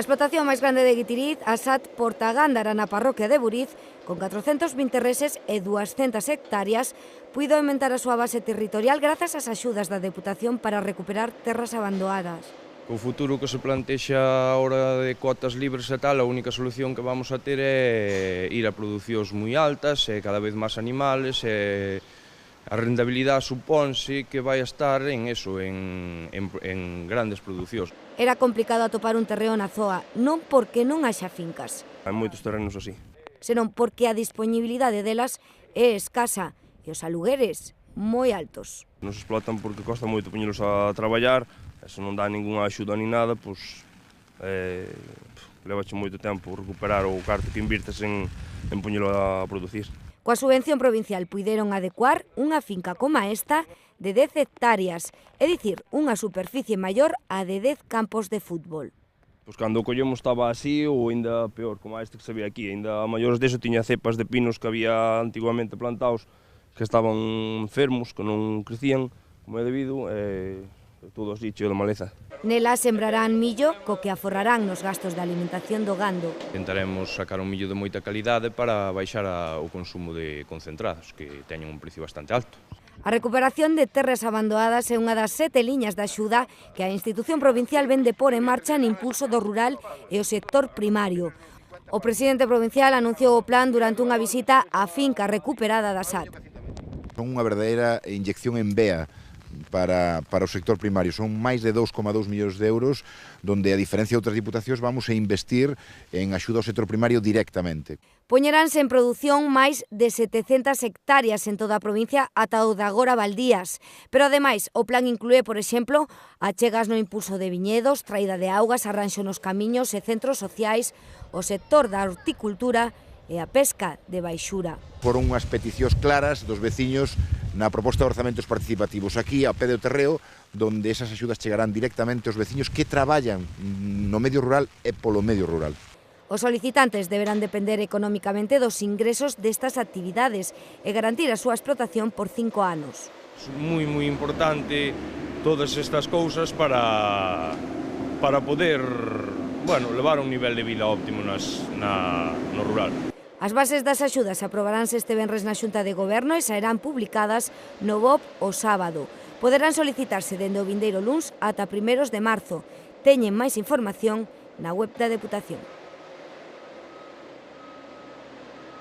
A explotación máis grande de Guitiriz, a SAT Portagándara na parroquia de Buriz, con 420 reses e 200 hectáreas, puido aumentar a súa base territorial grazas ás axudas da Deputación para recuperar terras abandonadas. O futuro que se plantexa ahora de cotas libres e tal, a única solución que vamos a ter é ir a producións moi altas e cada vez máis animales e a rentabilidade supónse que vai estar en eso, en grandes producións. Era complicado atopar un terreo na zoa, non porque non haxa fincas, Hai moitos terrenos así. senón porque a disponibilidade delas é escasa e os alugueres moi altos. Non se explotan porque costa moito poñelos a traballar, e se non dá ningunha axuda ni nada, pois levache moito tempo recuperar o carto que invirtes en poñelo a producir. Coa subvención provincial puideron adecuar unha finca como esta de 10 hectáreas, é dicir, unha superficie maior a de 10 campos de fútbol. Pois cando o collemos estaba así ou ainda peor, como este que se ve aquí, ainda a maiores deso tiña cepas de pinos que había antiguamente plantados que estaban enfermos, que non crecían como é debido, e todo así cheo de maleza. Nela sembrarán millo co que aforrarán nos gastos de alimentación do gando. Intentaremos sacar un millo de moita calidade para baixar o consumo de concentrados, que teñen un precio bastante alto. A recuperación de terras abandonadas é unha das 7 liñas de axuda que a institución provincial ven de pôr en marcha en impulso do rural e o sector primario. O presidente provincial anunciou o plan durante unha visita á finca recuperada da SAT. Son unha verdadeira inyección en vea para o sector primario. Son máis de 2,2 millóns de euros, donde, a diferencia de outras diputacións, vamos a investir en axuda ao sector primario directamente. Poñeránse en produción máis de 700 hectáreas en toda a provincia ata o de agora Valdías. Pero, ademais, o plan inclúe, por exemplo, achegas no impulso de viñedos, traída de augas, arranxo nos camiños e centros sociais, o sector da horticultura e a pesca de baixura. Foron unhas peticións claras dos veciños na proposta de orzamentos participativos aquí a pé do terreo, donde esas axudas chegarán directamente aos veciños que traballan no medio rural e polo medio rural. Os solicitantes deberán depender económicamente dos ingresos destas actividades e garantir a súa explotación por 5 anos. É moi importante todas estas cousas para poder levar un nivel de vida óptimo no rural. As bases das axudas aprobaránse este venres na Xunta de Goberno e saerán publicadas no BOP o sábado. Poderán solicitarse dende o vindeiro luns ata 1 de marzo. Teñen máis información na web da Deputación.